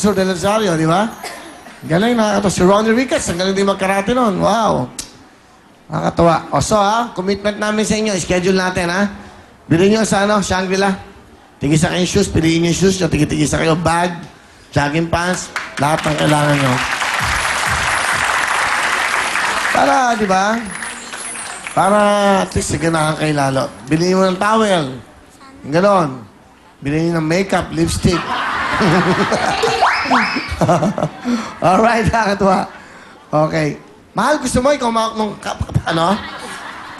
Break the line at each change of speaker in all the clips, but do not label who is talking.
Sur del Rosario, di ba? Galing, nakakatawa. Si Ronnie Ricketts, ang galing din magkarate nun. Wow. Nakakatawa. O, so commitment namin sa inyo. Schedule natin, ha? Bilhin nyo sa Shangri-La. Tigisa kayong shoes, piliin nyo yung shoes nyo. Tigisa kayo bag, jogging pants, lahat ng kailangan nyo. Para, di ba? Para at least siganahan kayo lalo. Bilhin mo ng towel. Ganon. Bilhin nyo ng makeup, lipstick. Alright, nakakatuwa. Okay. Mahal, gusto mo ikaw humawak ng...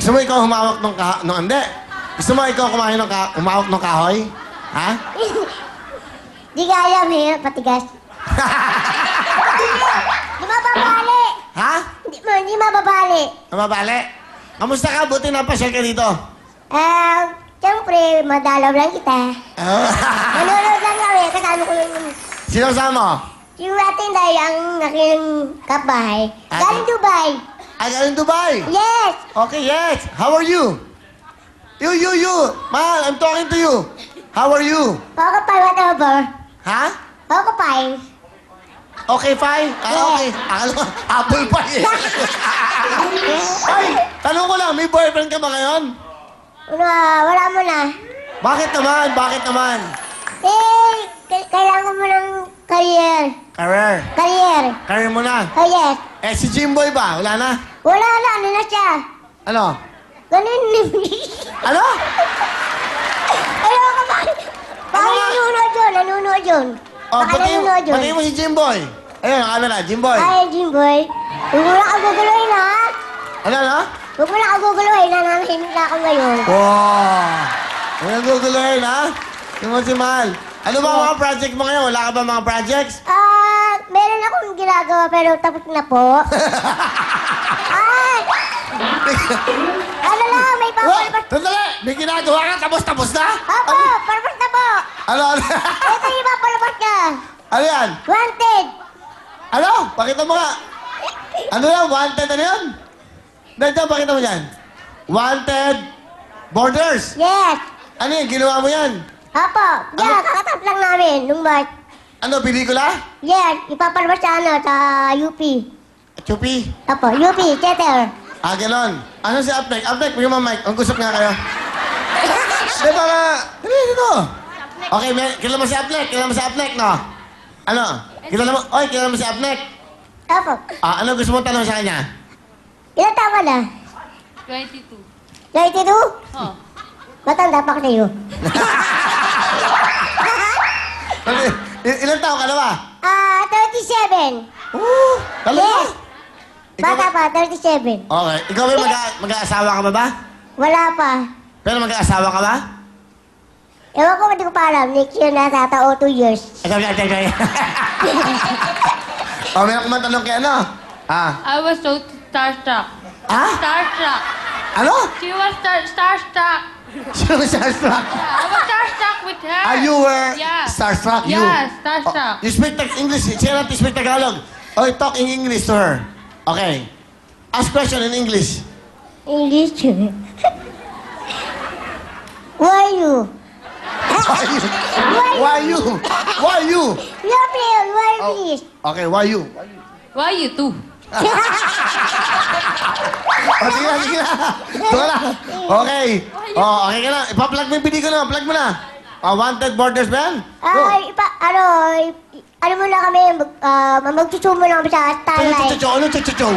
Gusto mo ikaw humawak ng hindi. Gusto mo ikaw humawak ng kahoy? Ha?
Di kaya, may patigas. Di mababali.
Ha?
Di mababali.
Mababali? Kamusta ka? Buti napasyal ka dito.
Siyempre, madalaw lang kita. Nanonood lang kami, kasama ko yung...
Sino kasama?
Si Ratin Day, ang aking kapbahay. Galing Dubai.
Ay, galing Dubai?
Yes!
Okay, yes. How are you? You. Mahal, I'm talking to you. How are you?
Pokopay, whatever.
Ha?
Pokopay.
Okay, fine? Okay. Akala ko, apple pie eh. Ay, tanong ko lang, may boyfriend ka ba ngayon?
Wala mo na.
Bakit naman? Bakit naman?
Kailangan mo ng career.
Career.
Career.
Career mo na.
Oh, yes.
Eh, si Jimboy ba? Wala na?
Wala na, ano na siya?
Ano?
Ganun.
Ano?
Ayoko ba? Baka
nga?
nanonood yun.
Oh,
Baka nanonood yun.
pati mo si Jimboy. Ayun, ang camera, Jimboy.
Ay, Jimboy. Huwag mo na kaguguluhin, ha?
Ano?
Huwag mo na kaguguluhin. Nananahimik na ako ngayon.
Wow! Ang naguguluhin, ha? Tingnan mo si Mahal. Ano ba ang mga project mo ngayon? Wala ka ba mga projects?
Meron akong ginagawa pero tapos na po. Ay! Ano lang, may
Wait!
papalabas.
Sandali! May ginagawa ka, tapos na?
Opo, palabas na po.
Ano?
Ito yung papalabas ka.
Ano yan?
Wanted.
Ano? Pakita mo nga. Ano yan? Wanted? Ano yan? Nandiyan, pakita mo yan. Wanted Borders.
Yes.
Ano yan? Ginawa mo yan?
Opo. Yeah, kakatap lang namin nung March.
Ano, pelikula?
Yes, ipapalabas sa UP.
Chupi?
Opo, UP, theater.
Ganon. Ano si Apnek? Apnek, bigyan mo mic. Mag-usap nga kayo. Di ba nga? Dito. Okay, kilala mo si Apnek? Kilala mo si Apnek, no? Ano? Kilala mo? Oy, kilala mo si Apnek?
Opo.
Ano gusto mong tanong sa kanya?
Ilan taon ka na?
22.
32?
Oh.
Matanda pa ko sa'yo.
Ilang taon ka na ba?
37.
Talaga?
Yes. Bata pa, 37.
Okay. Ikaw ba mag-aasawa ka ba?
Wala pa.
Pero mag-aasawa ka ba?
Ewan ko, hindi ko pa alam. Next year na tata o 2 years.
Ikaw. Meron ko man tanong kay ano?
I was so starstruck. Starstruck.
Ano?
She was starstruck.
Sino ba starstruck?
Yeah, I was starstruck with her.
You were
Yeah.
starstruck? You?
Yeah, starstruck.
You speak English. Siya natin speak Tagalog. Oh, talk in English to her. Okay. Ask question in English.
English. Why you?
Why you? Why you?
No, please. Why please?
Okay, why you?
Why you too?
Sige na. Tuwa na. Okay. Okay ka na. Ipa-plug mo yung pelikula. Plug mo na. Wanted Borders ba yan?
Ano muna kami, magsusumo lang kami sa Starlight.
Ano? Chuchucho.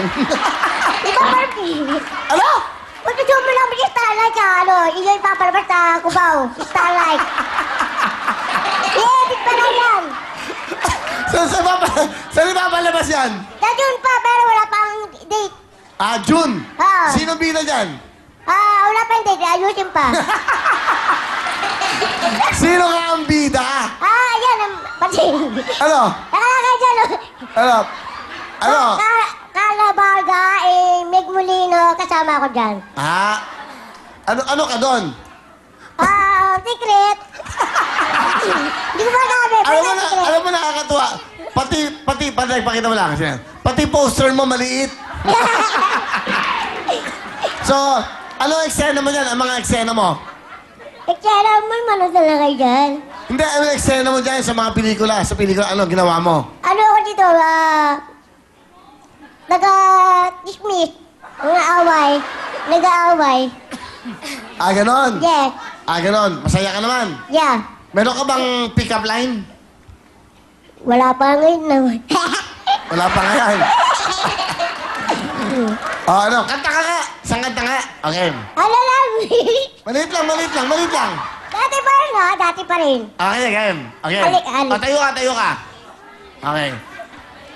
Iba Barbie.
Ano?
Magsusumo lang kami sa Starlight sa iyo ipapalabas sa Cubao. Starlight. Edit pa lang yan.
Saan ipapalabas yan?
Na June pa, pero wala pang date.
June.
Ah.
Sino bida dyan?
Wala pang date, ayusin pa.
Sino nga ang bida?
Ayan, pansin.
Ano?
Nakalagay dyan,
Ano?
Kalabaga, Meg Molino, kasama ko dyan.
Ano ka doon?
Secret. Hindi ko masabi, pero secret.
Alam mo nakakatuwa. Pati, pakita mo lang. Pati poster mo maliit. So, ano eksena mo dyan? Ang mga eksena mo?
Eksena mo, ano talaga dyan?
Hindi, ano yung eksena mo dyan sa mga pelikula? Sa pelikula, ano ginawa mo?
Ano ako dito, nag-dismiss. Mga away. Nag-aaway.
Ah, ganon?
Yes.
Ah, ganon. Masaya ka naman.
Yeah.
Meron ka bang pick-up line?
Wala pa ngayon naman.
Wala pa nga yan. Oh, ano? Kanta ka nga. Isang kanta nga. Okay.
Ano lang?
Maliit lang, maliit lang, maliit lang.
Dati pa rin, ha? Dati pa rin.
Okay, game. Okay.
Halik, halik.
O, tayo ka. Okay.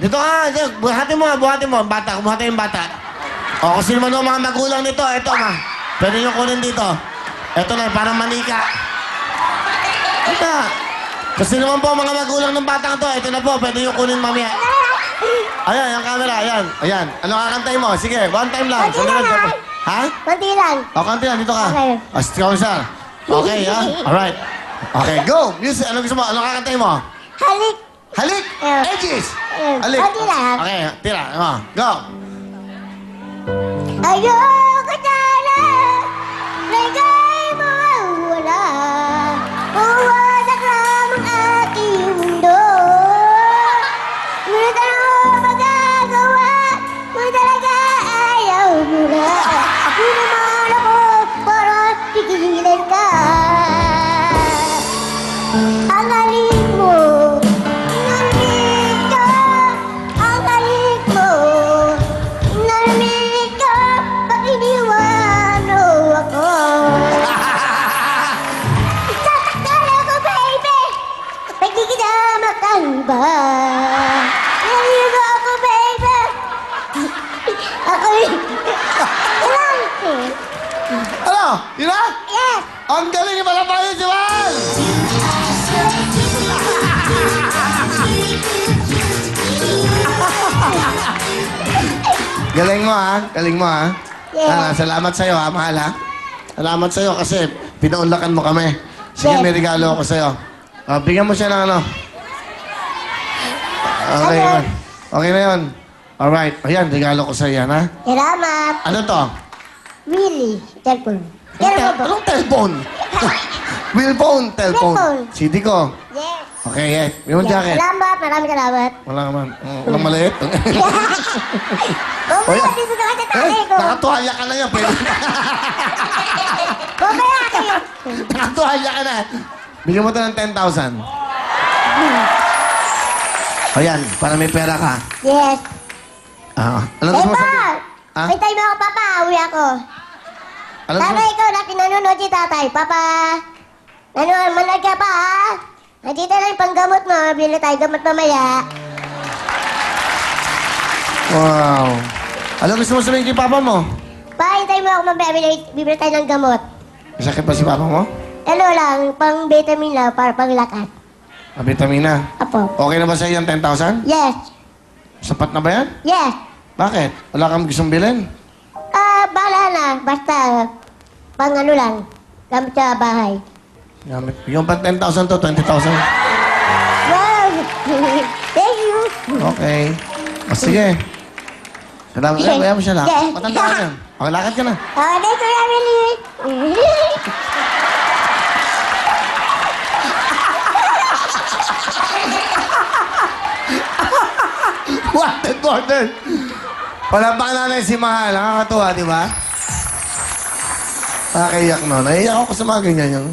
Dito ka, dito. Buhatin mo. Ang bata, buhatin yung bata. O, kung sino man ang mga magulang nito, eto ma. Pwede nyo kunin dito. Eto na, parang manika. Ito. Kung sino man po ang mga magulang ng batang to, eto na po, pwede nyo kunin mamaya. Ayan, yung camera, ayan. Ayan. Ano kakantay mo? Sige, one time lang.
Konti lang, ha?
Ha?
Konti lang.
O, kanti lang, dito ka.
Okay.
O, ikaw siya. Okay, ha? Alright. Okay, go! Music, ano gusto mo? Ano kakantay mo?
Halik.
Halik!
Yeah.
Edges!
Yeah.
Halik!
Konti lang.
Okay, tira. Go!
Ayoko sana na ika'y mawawala. Mawasak lang ang aking mundo. Ngunit ano magagawa kung talaga ayaw mo na? Di naman ako para pigilan ka. Ang halik mo, narinig ka. Ang halik mo, narinig ka. Pag iniwan mo ako. Sasaktan ako, baby. Pag di kita makamba. Narinig ako, baby. Ako'y... Ilang?
Ano? Yun na?
Yes.
Ang galing ni Malabayo, si Juan! Galing mo, ha? Galing mo, ha?
Yeah.
Salamat sa'yo, ha, mahal, ha? Salamat sa'yo kasi pinaunlakan mo kami. Sige,
Yeah.
may regalo ako sa'yo. Bigyan mo siya ng ano. Okay
Ano?
yun. Okay na yun. Alright. Ayan, regalo ko sa'yo, yan, ha?
Salamat.
Ano to?
Willie. Telephone. Telephone po.
Anong telephone? Willphone, telephone.
Willphone.
CD ko.
Yes.
Okay, yes. Yung jacket.
Salamat. Maraming salamat.
Wala naman. Walang maliit.
Mamaya, dito na kasi tatay ko.
Nakatuhalya ka na yan. Pwede na.
Mamaya kayo.
Nakatuhalya ka na. Bigyan mo ito ng 10,000. Ayan, para may pera ka.
Yes.
Ano gusto mo
Papa!
sabihin? Ha?
May time ako, Papa. Uwi ako.
Ano gusto mo?
Tatay ko, nanonood si tatay. Papa, manood ka pa, ha? Nandito na yung panggamot mo. Bili tayo gamot mamaya.
Wow. Ano gusto mo sabihin kay papa mo?
Pa, hintay mo ako mamaya. Bibili tayo ng gamot.
Sakit pa si papa mo?
Ano lang, pang vitamin lang, para pang lakas.
Vitamina.
Apo.
Okay na ba sa iyo yung 10,000?
Yes.
Sapat na ba yan?
Yes.
Bakit? Wala kang gustong bilhin?
Bahala na. Basta, pang ano lang. Gamit sa bahay.
Gamit. Yung pang 10,000 to, 20,000.
Wow! Thank you.
Okay. O sige. Salamat. Kaya mo siya lang.
Yes.
Matanda ka na. Okay, lakad ka na.
Thank you, Emily.
Wanted order. Wala pa nanay si Mahal. Nakakatuwa, di ba? Nakakaiyak no. Naiiyak ako sa mga ganyan yung...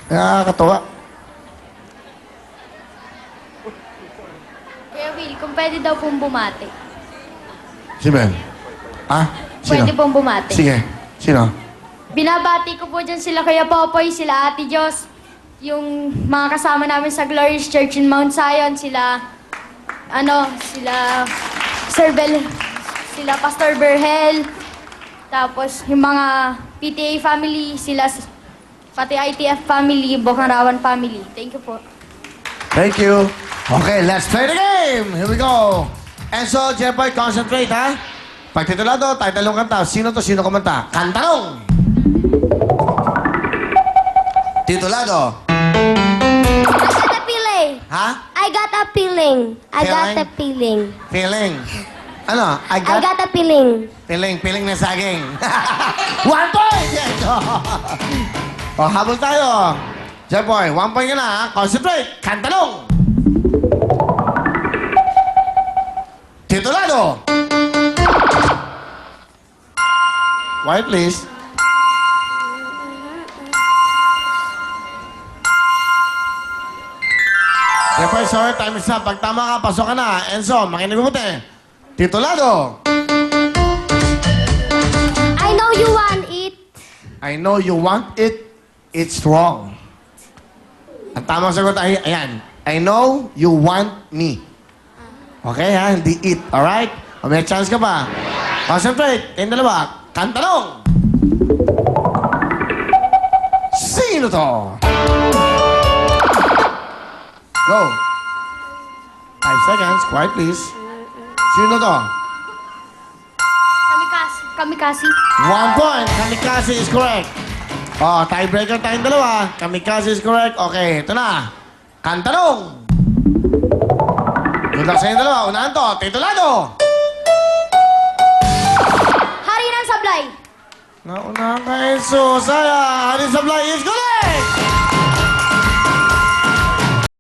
Nakakatuwa.
Kuya Will, kung pwede daw pong bumati.
Si Ben. Ah? Sino?
Pwede pong bumati.
Sige. Sino?
Binabati ko po dyan sila Kuya Popoy, sila Ate Diyos, yung mga kasama namin sa Glorious Church in Mount Zion, sila Sir Bel, sila Pastor Berhel, tapos yung mga PTA family, sila pati ITF family, Bokarawan family. Thank you po.
Thank you. Okay, let's play the game. Here we go. Enzo, Jeffoy, concentrate, ha? Pag titulado, tayo talong kanta. Sino to? Sino kumanta? Kantanong! Titulado.
I got a feeling.
Ha?
I got a feeling. I got
Feeling?
a feeling.
Feeling. Ano?
I got a feeling.
Feeling. Feeling na saging. 1 point! Yes. O, habol tayo. Jeboy, 1 point ka na, ha? Concentrate. Kantanong. Titulado. Quiet, please. Jeboy, sorry, time is up. Pag tama ka, pasok ka na. Enzo, makinig mabuti. Titulado.
I know you want it.
I know you want it. It's wrong. Ang tamang sagot ay, ayan. I know you want me. Okay, ha? Hindi it. Alright? O may chance ka pa. Concentrate. Kayong dalawa. Kantanong! Sino to? Go. 5 seconds. Quiet, please. Sino to?
Kamikasi.
1 point. Kamikaze is correct. Oh, tiebreaker tayong dalawa. Kamikaze is correct. Okay, ito na. Kantanong! Good luck sa inyo dalawa. Unahan to. Titulado!
Hari ng Sablay.
Naunahan ka, Jesus. Saya. Harin Sablay is correct!